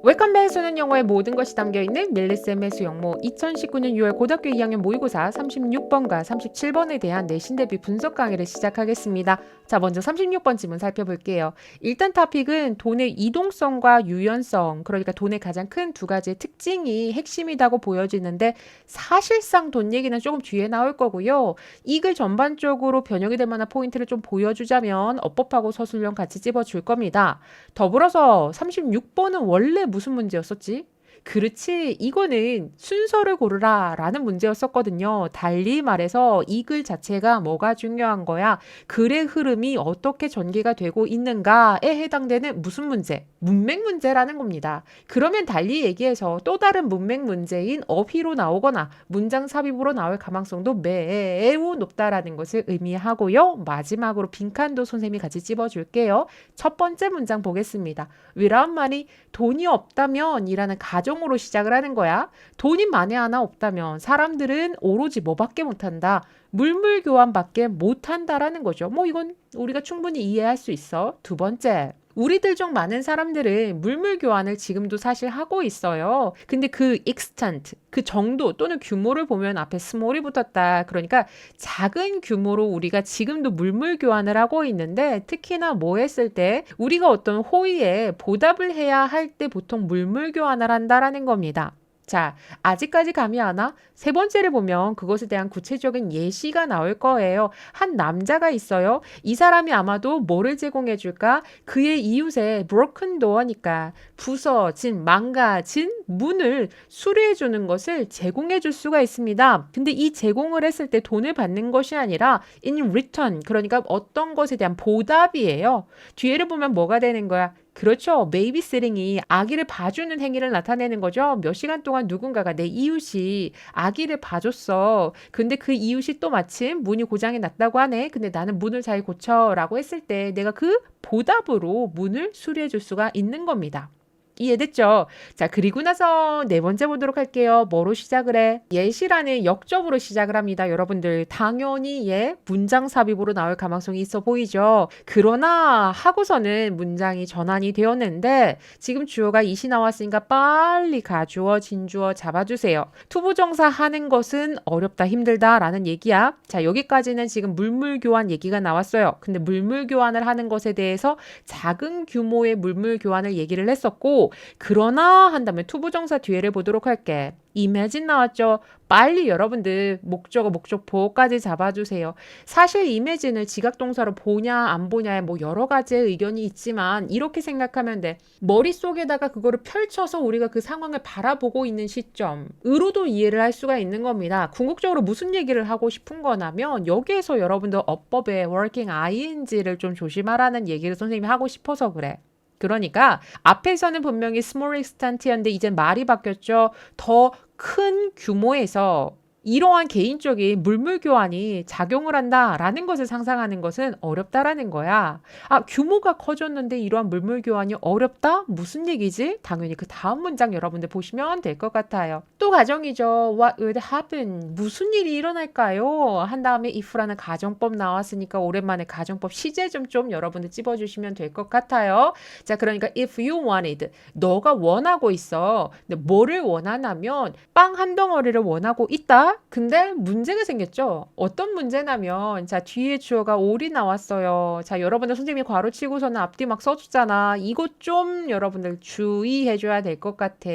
웰컴 배수는 영어의 모든 것이 담겨있는 멜리쌤 해수 영모 2019년 6월 고등학교 2학년 모의고사 36번과 37번에 대한 내신 대비 분석 강의를 시작하겠습니다. 자, 먼저 36번 지문 살펴볼게요. 일단 토픽은 돈의 이동성과 유연성, 그러니까 돈의 가장 큰 두 가지의 특징이 핵심이라고 보여지는데 사실상 돈 얘기는 조금 뒤에 나올 거고요. 이 글 전반적으로 변형이 될 만한 포인트를 좀 보여주자면 어법하고 서술형 같이 찝어줄 겁니다. 더불어서 36번은 원래 무슨 문제였었지? 그렇지, 이거는 순서를 고르라 라는 문제였었거든요. 달리 말해서 이 글 자체가 뭐가 중요한 거야? 글의 흐름이 어떻게 전개가 되고 있는가에 해당되는 무슨 문제? 문맥 문제라는 겁니다. 그러면 달리 얘기해서 또 다른 문맥 문제인 어휘로 나오거나 문장 삽입으로 나올 가망성도 매우 높다라는 것을 의미하고요. 마지막으로 빈칸도 선생님이 같이 찝어줄게요. 첫 번째 문장 보겠습니다. without money, 돈이 없다면 이라는 가정으로 시작을 하는 거야. 돈이 만에 하나 없다면 사람들은 오로지 뭐밖에 못한다. 물물 교환밖에 못한다라는 거죠. 뭐 이건 우리가 충분히 이해할 수 있어. 두 번째, 우리들 중 많은 사람들은 물물 교환을 지금도 사실 하고 있어요. 근데 그 extent, 그 정도 또는 규모를 보면 앞에 small이 붙었다. 그러니까 작은 규모로 우리가 지금도 물물 교환을 하고 있는데 특히나 뭐 했을 때 우리가 어떤 호의에 보답을 해야 할 때 보통 물물 교환을 한다라는 겁니다. 자, 아직까지 감이 안 와? 세 번째를 보면 그것에 대한 구체적인 예시가 나올 거예요. 한 남자가 있어요. 이 사람이 아마도 뭐를 제공해 줄까? 그의 이웃에 broken door니까 부서진, 망가진 문을 수리해 주는 것을 제공해 줄 수가 있습니다. 근데 이 제공을 했을 때 돈을 받는 것이 아니라 in return, 그러니까 어떤 것에 대한 보답이에요. 뒤에를 보면 뭐가 되는 거야? 그렇죠. 베이비시팅이 아기를 봐주는 행위를 나타내는 거죠. 몇 시간 동안 누군가가 내 이웃이 아기를 봐줬어. 근데 그 이웃이 또 마침 문이 고장이 났다고 하네. 근데 나는 문을 잘 고쳐라고 했을 때 내가 그 보답으로 문을 수리해 줄 수가 있는 겁니다. 이해됐죠? 자, 그리고 나서 네 번째 보도록 할게요. 뭐로 시작을 해? 예시라는 역접으로 시작을 합니다. 여러분들 당연히 문장 삽입으로 나올 가망성이 있어 보이죠? 그러나 하고서는 문장이 전환이 되었는데 지금 주어가 이시 나왔으니까 빨리 가주어, 진주어 잡아주세요. 투부정사 하는 것은 어렵다, 힘들다 라는 얘기야. 자, 여기까지는 지금 물물교환 얘기가 나왔어요. 근데 물물교환을 하는 것에 대해서 작은 규모의 물물교환을 얘기를 했었고 그러나 한다면 투부정사 뒤에를 보도록 할게. imagine 나왔죠? 빨리 여러분들 목적어, 목적보호까지 잡아주세요. 사실 imagine을 지각동사로 보냐 안 보냐에 뭐 여러 가지의 의견이 있지만 이렇게 생각하면 돼. 머릿속에다가 그거를 펼쳐서 우리가 그 상황을 바라보고 있는 시점으로도 이해를 할 수가 있는 겁니다. 궁극적으로 무슨 얘기를 하고 싶은 거냐면 여기에서 여러분들 어법에 working ing를 좀 조심하라는 얘기를 선생님이 하고 싶어서 그래. 그러니까 앞에서는 분명히 small extent였는데 이제 말이 바뀌었죠. 더 큰 규모에서 이러한 개인적인 물물 교환이 작용을 한다라는 것을 상상하는 것은 어렵다라는 거야. 아, 규모가 커졌는데 이러한 물물 교환이 어렵다? 무슨 얘기지? 당연히 그 다음 문장 여러분들 보시면 될 것 같아요. 또 가정이죠. What would happen? 무슨 일이 일어날까요? 한 다음에 if라는 가정법 나왔으니까 오랜만에 가정법 시제 좀 여러분들 찝어주시면 될 것 같아요. 자, 그러니까 if you wanted, 너가 원하고 있어. 근데 뭐를 원하냐면 빵 한 덩어리를 원하고 있다. 근데 문제가 생겼죠. 어떤 문제냐면 자, 뒤에 주어가 all이 나왔어요. 자, 여러분들 선생님이 괄호 치고서는 앞뒤 막 써줬잖아. 이것 좀 여러분들 주의해줘야 될 것 같아.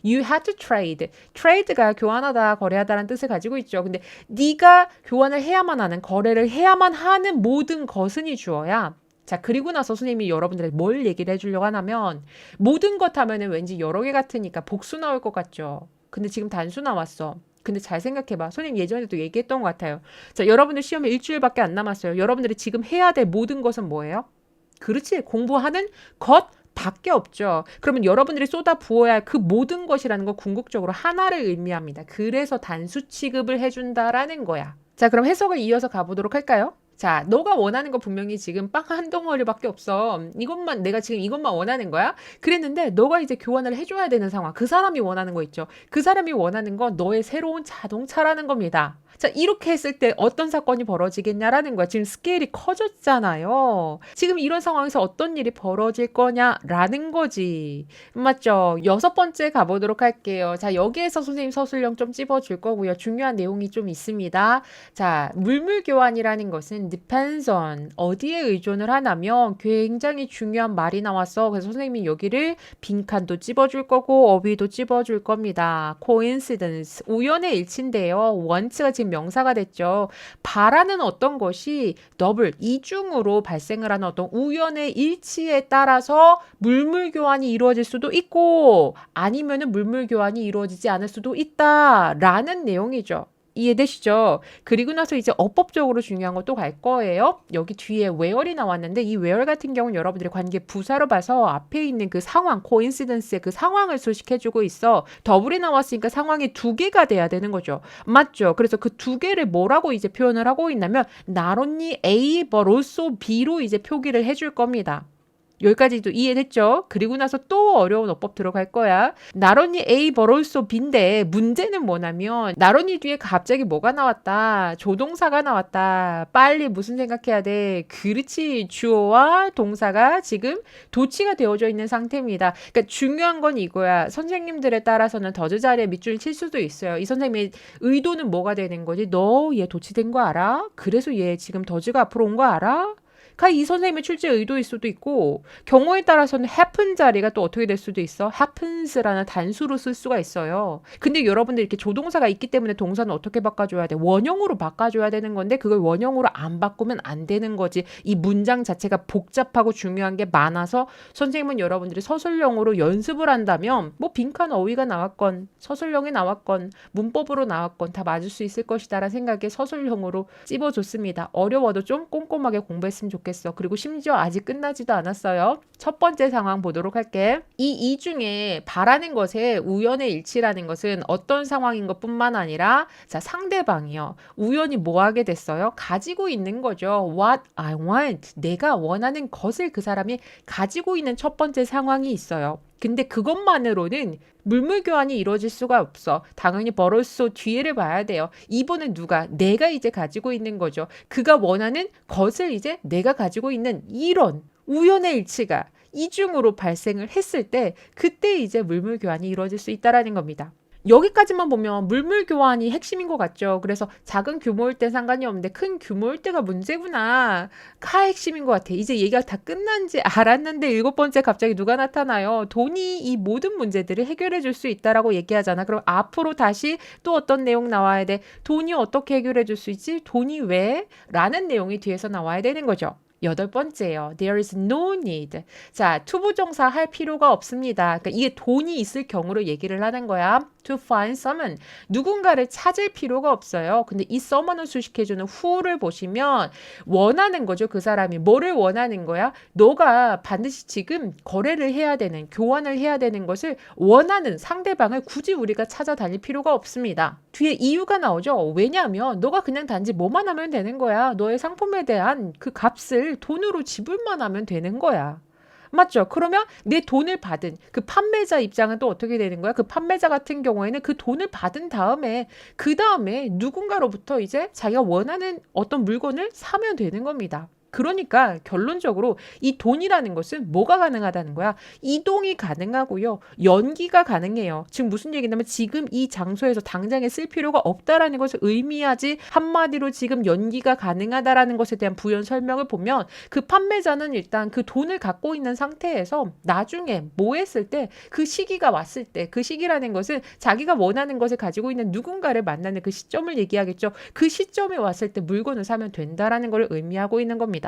You had to trade. trade가 교환하다, 거래하다라는 뜻을 가지고 있죠. 근데 네가 교환을 해야만 하는, 거래를 해야만 하는 모든 것은 이 주어야. 자, 그리고 나서 선생님이 여러분들에게 뭘 얘기를 해주려고 하냐면 모든 것 하면은 왠지 여러 개 같으니까 복수 나올 것 같죠. 근데 지금 단수 나왔어. 근데 잘 생각해봐. 선생님 예전에도 얘기했던 것 같아요. 자, 여러분들 시험에 일주일밖에 안 남았어요. 여러분들이 지금 해야 될 모든 것은 뭐예요? 그렇지. 공부하는 것 밖에 없죠. 그러면 여러분들이 쏟아 부어야 할 그 모든 것이라는 건 궁극적으로 하나를 의미합니다. 그래서 단수 취급을 해준다라는 거야. 자, 그럼 해석을 이어서 가보도록 할까요? 자, 너가 원하는 거 분명히 지금 빵 한 덩어리밖에 없어. 이것만, 내가 지금 이것만 원하는 거야? 그랬는데, 너가 이제 교환을 해줘야 되는 상황. 그 사람이 원하는 거 있죠. 그 사람이 원하는 건 너의 새로운 자동차라는 겁니다. 자, 이렇게 했을 때 어떤 사건이 벌어지겠냐라는 거야. 지금 스케일이 커졌잖아요. 지금 이런 상황에서 어떤 일이 벌어질 거냐라는 거지. 맞죠? 6번째 가보도록 할게요. 자, 여기에서 선생님 서술형 좀 찝어줄 거고요. 중요한 내용이 좀 있습니다. 자, 물물교환이라는 것은 depends on 어디에 의존을 하냐면 굉장히 중요한 말이 나왔어. 그래서 선생님이 여기를 빈칸도 찝어줄 거고 어휘도 찝어줄 겁니다. coincidence 우연의 일치인데요. once가 지금 명사가 됐죠. 바라는 어떤 것이 더블 이중으로 발생을 하는 어떤 우연의 일치에 따라서 물물교환이 이루어질 수도 있고 아니면은 물물교환이 이루어지지 않을 수도 있다라는 내용이죠. 이해되시죠? 그리고 나서 이제 어법적으로 중요한 것도 갈 거예요. 여기 뒤에 where이 나왔는데 이 where 같은 경우는 여러분들이 관계 부사로 봐서 앞에 있는 그 상황, coincidence의 그 상황을 소식해주고 있어. 더블이 나왔으니까 상황이 두 개가 돼야 되는 거죠. 맞죠? 그래서 그 두 개를 뭐라고 이제 표현을 하고 있냐면 not only A but also B로 이제 표기를 해줄 겁니다. 여기까지도 이해됐죠? 그리고 나서 또 어려운 어법 들어갈 거야. 나런이 A but also B인데 문제는 뭐냐면 나런이 뒤에 갑자기 뭐가 나왔다. 조동사가 나왔다. 빨리 무슨 생각해야 돼? 그렇지. 주어와 동사가 지금 도치가 되어져 있는 상태입니다. 그러니까 중요한 건 이거야. 선생님들에 따라서는 더즈 자리에 밑줄을 칠 수도 있어요. 이 선생님의 의도는 뭐가 되는 거지? 너 얘 도치된 거 알아? 그래서 얘 지금 더즈가 앞으로 온 거 알아? 이 선생님의 출제 의도일 수도 있고 경우에 따라서는 happen 자리가 또 어떻게 될 수도 있어. happens라는 단수로 쓸 수가 있어요. 근데 여러분들 이렇게 조동사가 있기 때문에 동사는 어떻게 바꿔줘야 돼? 원형으로 바꿔줘야 되는 건데 그걸 원형으로 안 바꾸면 안 되는 거지. 이 문장 자체가 복잡하고 중요한 게 많아서 선생님은 여러분들이 서술형으로 연습을 한다면 뭐 빈칸 어휘가 나왔건 서술형이 나왔건 문법으로 나왔건 다 맞을 수 있을 것이다 라는 생각에 서술형으로 찝어줬습니다. 어려워도 좀 꼼꼼하게 공부했으면 좋겠어요. 그리고 심지어 아직 끝나지도 않았어요. 첫 번째 상황 보도록 할게. 이 중에 바라는 것에 우연의 일치라는 것은 어떤 상황인 것뿐만 아니라 자 상대방이요. 우연히 뭐 하게 됐어요? 가지고 있는 거죠. What I want. 내가 원하는 것을 그 사람이 가지고 있는 첫 번째 상황이 있어요. 근데 그것만으로는 물물교환이 이루어질 수가 없어. 당연히 벌어서 뒤에를 봐야 돼요. 이번엔 누가? 내가 이제 가지고 있는 거죠. 그가 원하는 것을 이제 내가 가지고 있는 이런 우연의 일치가 이중으로 발생을 했을 때 그때 이제 물물교환이 이루어질 수 있다라는 겁니다. 여기까지만 보면 물물교환이 핵심인 것 같죠. 그래서 작은 규모일 때 상관이 없는데 큰 규모일 때가 문제구나. 가 핵심인 것 같아. 이제 얘기가 다 끝난지 알았는데 7번째 갑자기 누가 나타나요. 돈이 이 모든 문제들을 해결해 줄 수 있다라고 얘기하잖아. 그럼 앞으로 다시 또 어떤 내용 나와야 돼? 돈이 어떻게 해결해 줄 수 있지? 돈이 왜? 라는 내용이 뒤에서 나와야 되는 거죠. 8번째요. There is no need. 자, 투부정사 할 필요가 없습니다. 그러니까 이게 돈이 있을 경우로 얘기를 하는 거야. To find someone. 누군가를 찾을 필요가 없어요. 근데 이 someone을 수식해주는 who를 보시면 원하는 거죠. 그 사람이. 뭐를 원하는 거야? 너가 반드시 지금 거래를 해야 되는, 교환을 해야 되는 것을 원하는 상대방을 굳이 우리가 찾아다닐 필요가 없습니다. 뒤에 이유가 나오죠. 왜냐하면 너가 그냥 단지 뭐만 하면 되는 거야. 너의 상품에 대한 그 값을 돈으로 지불만 하면 되는 거야. 맞죠? 그러면 내 돈을 받은 그 판매자 입장은 또 어떻게 되는 거야? 그 판매자 같은 경우에는 그 돈을 받은 다음에 그 다음에 누군가로부터 이제 자기가 원하는 어떤 물건을 사면 되는 겁니다. 그러니까 결론적으로 이 돈이라는 것은 뭐가 가능하다는 거야? 이동이 가능하고요. 연기가 가능해요. 지금 무슨 얘기냐면 지금 이 장소에서 당장에 쓸 필요가 없다라는 것을 의미하지 한마디로 지금 연기가 가능하다라는 것에 대한 부연 설명을 보면 그 판매자는 일단 그 돈을 갖고 있는 상태에서 나중에 뭐 했을 때 그 시기가 왔을 때 그 시기라는 것은 자기가 원하는 것을 가지고 있는 누군가를 만나는 그 시점을 얘기하겠죠. 그 시점에 왔을 때 물건을 사면 된다라는 걸 의미하고 있는 겁니다.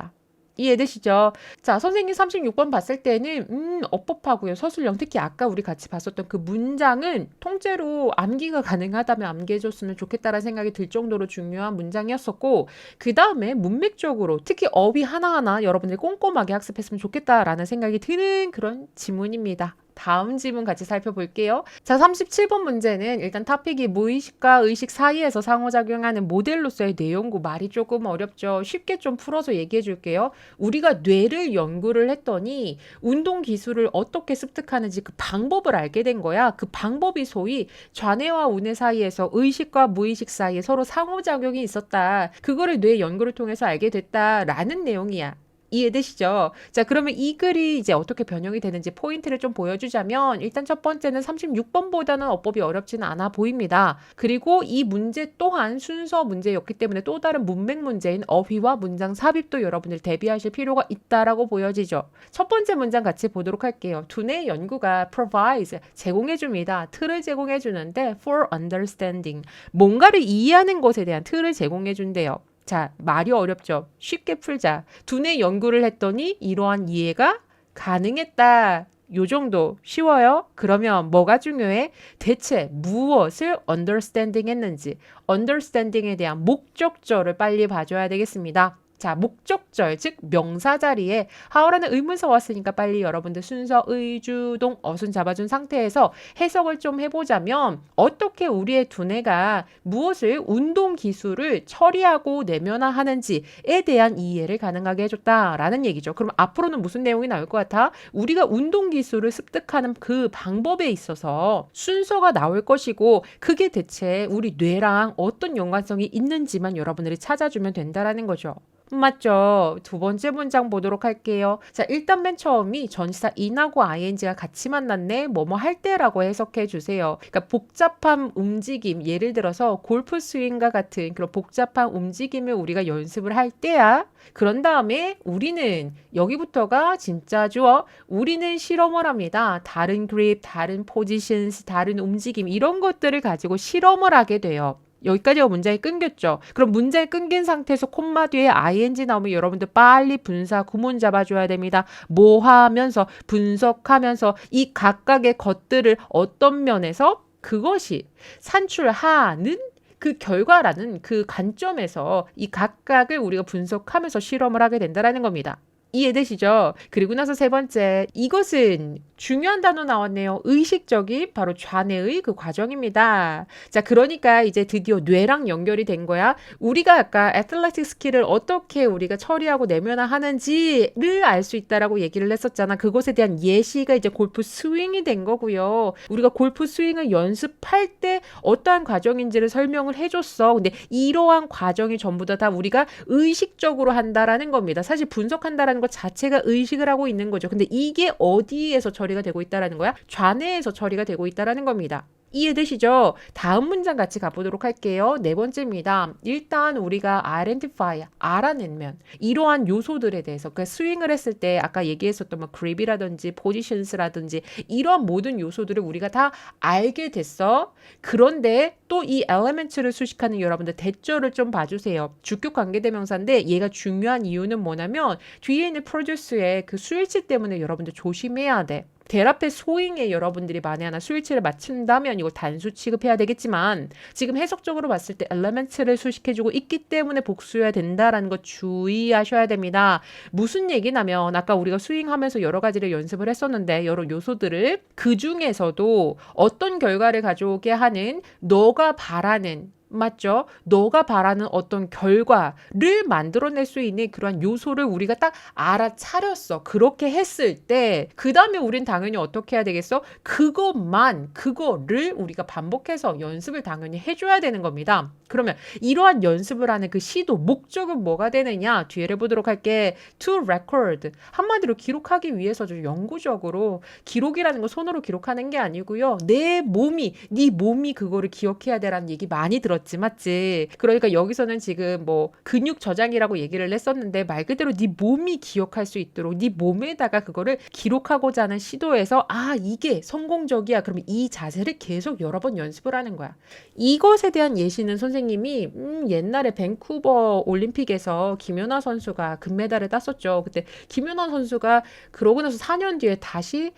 이해되시죠? 자, 선생님 36번 봤을 때는 어법하고요. 서술형 특히 아까 우리 같이 봤었던 그 문장은 통째로 암기가 가능하다면 암기해줬으면 좋겠다라는 생각이 들 정도로 중요한 문장이었었고 그 다음에 문맥적으로 특히 어휘 하나하나 여러분들이 꼼꼼하게 학습했으면 좋겠다라는 생각이 드는 그런 지문입니다. 다음 질문 같이 살펴볼게요. 자, 37번 문제는 일단 토픽이 무의식과 의식 사이에서 상호작용하는 모델로서의 내용고 말이 조금 어렵죠. 쉽게 좀 풀어서 얘기해 줄게요. 우리가 뇌를 연구를 했더니 운동 기술을 어떻게 습득하는지 그 방법을 알게 된 거야. 그 방법이 소위 좌뇌와 우뇌 사이에서 의식과 무의식 사이에 서로 상호작용이 있었다. 그거를 뇌 연구를 통해서 알게 됐다라는 내용이야. 이해되시죠? 자, 그러면 이 글이 이제 어떻게 변형이 되는지 포인트를 좀 보여주자면 일단 첫 번째는 36번보다는 어법이 어렵지는 않아 보입니다. 그리고 이 문제 또한 순서 문제였기 때문에 또 다른 문맥 문제인 어휘와 문장 삽입도 여러분들 대비하실 필요가 있다라고 보여지죠. 첫 번째 문장 같이 보도록 할게요. 두뇌 연구가 provides 제공해줍니다. 틀을 제공해주는데 for understanding 뭔가를 이해하는 것에 대한 틀을 제공해준대요. 자, 말이 어렵죠? 쉽게 풀자. 두뇌 연구를 했더니 이러한 이해가 가능했다. 요 정도 쉬워요? 그러면 뭐가 중요해? 대체 무엇을 understanding 했는지 understanding에 대한 목적절을 빨리 봐줘야 되겠습니다. 자, 목적절, 즉 명사 자리에 how라는 의문사 왔으니까 빨리 여러분들 순서, 의주동, 어순 잡아준 상태에서 해석을 좀 해보자면 어떻게 우리의 두뇌가 무엇을 운동 기술을 처리하고 내면화하는지에 대한 이해를 가능하게 해줬다라는 얘기죠. 그럼 앞으로는 무슨 내용이 나올 것 같아? 우리가 운동 기술을 습득하는 그 방법에 있어서 순서가 나올 것이고 그게 대체 우리 뇌랑 어떤 연관성이 있는지만 여러분들이 찾아주면 된다라는 거죠. 맞죠? 두 번째 문장 보도록 할게요. 자, 일단 맨 처음이 전치사 in하고 ing가 같이 만났네. 뭐뭐 할 때라고 해석해 주세요. 그러니까 복잡한 움직임, 예를 들어서 골프 스윙과 같은 그런 복잡한 움직임을 우리가 연습을 할 때야. 그런 다음에 우리는 여기부터가 진짜 주어. 우리는 실험을 합니다. 다른 그립, 다른 포지션스, 다른 움직임 이런 것들을 가지고 실험을 하게 돼요. 여기까지가 문장이 끊겼죠. 그럼 문장이 끊긴 상태에서 콤마 뒤에 ing 나오면 여러분들 빨리 분사 구문 잡아줘야 됩니다. 뭐 하면서 분석하면서 이 각각의 것들을 어떤 면에서 그것이 산출하는 그 결과라는 그 관점에서 이 각각을 우리가 분석하면서 실험을 하게 된다는 겁니다. 이해되시죠? 그리고 나서 세 번째, 이것은 중요한 단어 나왔네요. 의식적인 바로 좌뇌의 그 과정입니다. 자, 그러니까 이제 드디어 뇌랑 연결이 된 거야. 우리가 아까 애틀레틱 스킬을 어떻게 우리가 처리하고 내면화하는지를 알 수 있다라고 얘기를 했었잖아. 그것에 대한 예시가 이제 골프 스윙이 된 거고요. 우리가 골프 스윙을 연습할 때 어떠한 과정인지를 설명을 해줬어. 근데 이러한 과정이 전부 다 우리가 의식적으로 한다라는 겁니다. 사실 분석한다라는 것 자체가 의식을 하고 있는 거죠. 근데 이게 어디에서 처리가 되고 있다라는 거야? 좌뇌에서 처리가 되고 있다라는 겁니다. 이해되시죠? 다음 문장 같이 가보도록 할게요. 네 번째입니다. 일단 우리가 identify, 알아내면 이러한 요소들에 대해서 그 스윙을 했을 때 아까 얘기했었던 뭐 그립이라든지 positions라든지 이런 모든 요소들을 우리가 다 알게 됐어. 그런데 또 이 elements를 수식하는 여러분들 대절을 좀 봐주세요. 주격 관계대명사인데 얘가 중요한 이유는 뭐냐면 뒤에 있는 produce의 그 수일치 때문에 여러분들 조심해야 돼. 대라페 소잉에 여러분들이 만에 하나 수일치를 맞춘다면 이거 단수 취급해야 되겠지만 지금 해석적으로 봤을 때 엘리멘트를 수식해주고 있기 때문에 복수해야 된다라는 거 주의하셔야 됩니다. 무슨 얘기냐면 아까 우리가 스윙하면서 여러 가지를 연습을 했었는데 여러 요소들을 그 중에서도 어떤 결과를 가져오게 하는 너가 바라는 맞죠? 너가 바라는 어떤 결과를 만들어낼 수 있는 그런 요소를 우리가 딱 알아차렸어. 그렇게 했을 때 그 다음에 우린 당연히 어떻게 해야 되겠어? 그거를 우리가 반복해서 연습을 당연히 해줘야 되는 겁니다. 그러면 이러한 연습을 하는 그 시도, 목적은 뭐가 되느냐? 뒤에를 보도록 할게. To record. 한마디로 기록하기 위해서 좀 영구적으로 기록이라는 거 손으로 기록하는 게 아니고요. 내 몸이, 네 몸이 그거를 기억해야 되라는 얘기 많이 들었지, 맞지? 그러니까 여기서는 지금 뭐 근육 저장이라고 얘기를 했었는데 말 그대로 네 몸이 기억할 수 있도록 네 몸에다가 그거를 기록하고자 하는 시도에서 아, 이게 성공적이야. 그러면 이 자세를 계속 여러 번 연습을 하는 거야. 이것에 대한 예시는 선생님이 옛날에 밴쿠버 올림픽에서 김연아 선수가 금메달을 땄었죠. 그때 김연아 선수가 그러고 나서 4년 뒤에 다시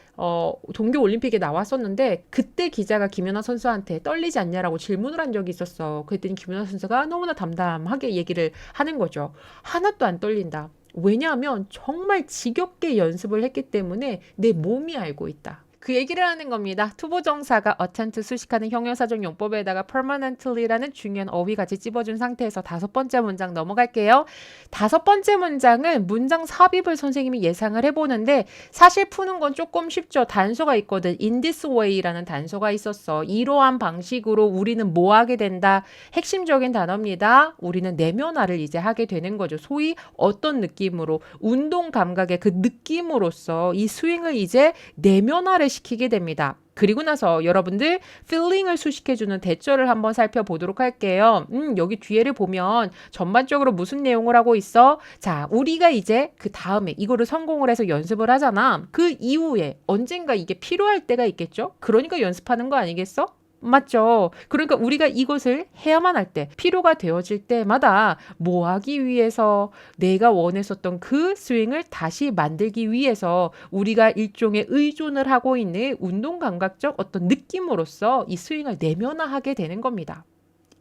동계 올림픽에 나왔었는데 그때 기자가 김연아 선수한테 떨리지 않냐라고 질문을 한 적이 있었어. 그랬더니 김연아 선수가 너무나 담담하게 얘기를 하는 거죠. 하나도 안 떨린다. 왜냐하면 정말 지겹게 연습을 했기 때문에 내 몸이 알고 있다. 그 얘기를 하는 겁니다. 투부정사가 attempt 수식하는 형용사적 용법에다가 permanently라는 중요한 어휘 같이 찝어준 상태에서 다섯 번째 문장 넘어갈게요. 다섯 번째 문장은 문장 삽입을 선생님이 예상을 해보는데 사실 푸는 건 조금 쉽죠. 단서가 있거든. in this way라는 단서가 있었어. 이러한 방식으로 우리는 뭐 하게 된다. 핵심적인 단어입니다. 우리는 내면화를 이제 하게 되는 거죠. 소위 어떤 느낌으로 운동 감각의 그 느낌으로서 이 스윙을 이제 내면화를 시키게 됩니다. 그리고 나서 여러분들 feeling을 수식해주는 대절을 한번 살펴보도록 할게요. 여기 뒤에를 보면 전반적으로 무슨 내용을 하고 있어? 자, 우리가 이제 그 다음에 이거를 성공을 해서 연습을 하잖아. 그 이후에 언젠가 이게 필요할 때가 있겠죠? 그러니까 연습하는 거 아니겠어? 맞죠. 그러니까 우리가 이것을 해야만 할 때, 필요가 되어질 때마다 뭐 하기 위해서 내가 원했었던 그 스윙을 다시 만들기 위해서 우리가 일종의 의존을 하고 있는 운동 감각적 어떤 느낌으로서 이 스윙을 내면화하게 되는 겁니다.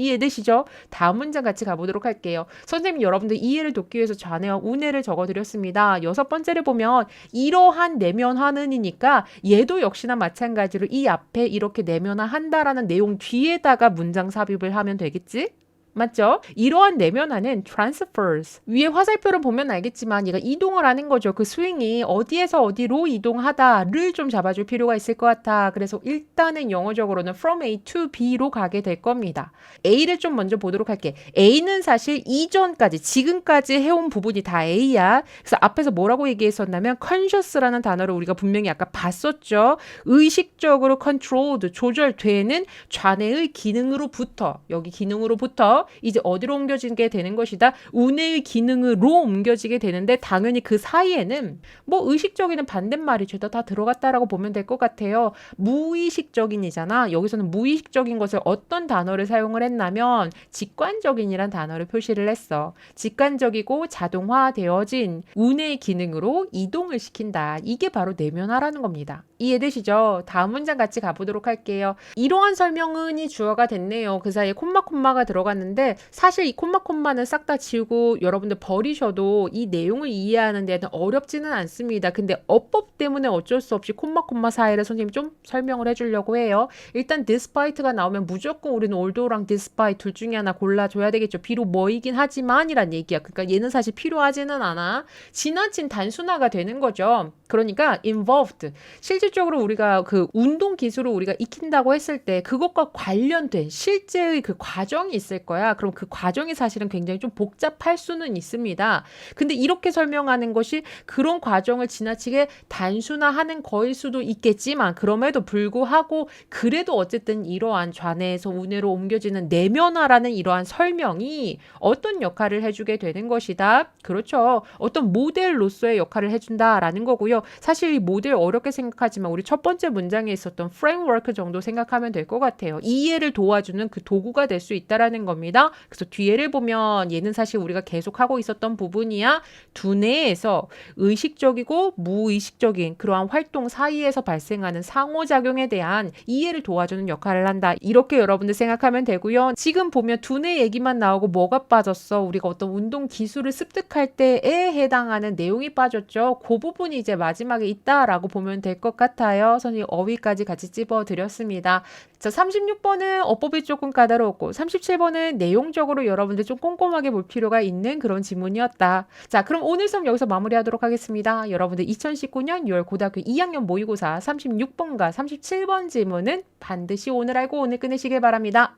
이해되시죠? 다음 문장 같이 가보도록 할게요. 선생님 여러분들 이해를 돕기 위해서 좌뇌와 우뇌를 적어드렸습니다. 여섯 번째를 보면 이러한 내면화는이니까 얘도 역시나 마찬가지로 이 앞에 이렇게 내면화한다라는 내용 뒤에다가 문장 삽입을 하면 되겠지? 맞죠? 이러한 내면화는 transfers. 위에 화살표를 보면 알겠지만 얘가 이동을 하는 거죠. 그 스윙이 어디에서 어디로 이동하다를 좀 잡아줄 필요가 있을 것 같아. 그래서 일단은 영어적으로는 from A to B로 가게 될 겁니다. A를 좀 먼저 보도록 할게. A는 사실 이전까지 지금까지 해온 부분이 다 A야. 그래서 앞에서 뭐라고 얘기했었냐면 conscious라는 단어를 우리가 분명히 아까 봤었죠. 의식적으로 controlled, 조절되는 좌뇌의 기능으로부터 여기 기능으로부터 이제 어디로 옮겨지게 되는 것이다. 우뇌의 기능으로 옮겨지게 되는데 당연히 그 사이에는 뭐 의식적인 반대말이 죄다 다 들어갔다라고 보면 될 것 같아요. 무의식적인이잖아. 여기서는 무의식적인 것을 어떤 단어를 사용을 했냐면 직관적인이란 단어를 표시를 했어. 직관적이고 자동화되어진 우뇌의 기능으로 이동을 시킨다. 이게 바로 내면화라는 겁니다. 이해되시죠? 다음 문장 같이 가보도록 할게요. 이러한 설명은이 주어가 됐네요. 그 사이에 콤마가 들어갔는데 사실 이 콤마는 싹 다 지우고 여러분들 버리셔도 이 내용을 이해하는 데는 어렵지는 않습니다. 근데 어법 때문에 어쩔 수 없이 콤마 사이를 선생님이 좀 설명을 해주려고 해요. 일단 despite가 나오면 무조건 우리는 although랑 despite 둘 중에 하나 골라줘야 되겠죠. 비록 뭐이긴 하지만 이란 얘기야. 그러니까 얘는 사실 필요하지는 않아. 지나친 단순화가 되는 거죠. 그러니까 involved. 실질적으로 우리가 그 운동 기술을 우리가 익힌다고 했을 때 그것과 관련된 실제의 그 과정이 있을 거야. 그럼 그 과정이 사실은 굉장히 좀 복잡할 수는 있습니다. 근데 이렇게 설명하는 것이 그런 과정을 지나치게 단순화하는 거일 수도 있겠지만 그럼에도 불구하고 그래도 어쨌든 이러한 좌뇌에서 우뇌로 옮겨지는 내면화라는 이러한 설명이 어떤 역할을 해주게 되는 것이다. 그렇죠. 어떤 모델로서의 역할을 해준다라는 거고요. 사실 이 모델 어렵게 생각하지만 우리 첫 번째 문장에 있었던 프레임워크 정도 생각하면 될 것 같아요. 이해를 도와주는 그 도구가 될 수 있다라는 겁니다. 그래서 뒤에를 보면 얘는 사실 우리가 계속 하고 있었던 부분이야. 두뇌에서 의식적이고 무의식적인 그러한 활동 사이에서 발생하는 상호작용에 대한 이해를 도와주는 역할을 한다. 이렇게 여러분들 생각하면 되고요. 지금 보면 두뇌 얘기만 나오고 뭐가 빠졌어? 우리가 어떤 운동 기술을 습득할 때에 해당하는 내용이 빠졌죠. 그 부분이 이제 마지막에 있다라고 보면 될 것 같아요. 선생님 어휘까지 같이 찝어드렸습니다. 자, 36번은 어법이 조금 까다로웠고 37번은 내용적으로 여러분들 좀 꼼꼼하게 볼 필요가 있는 그런 지문이었다. 자, 그럼 오늘 수업 여기서 마무리하도록 하겠습니다. 여러분들 2019년 6월 고등학교 2학년 모의고사 36번과 37번 지문은 반드시 오늘 알고 오늘 끝내시길 바랍니다.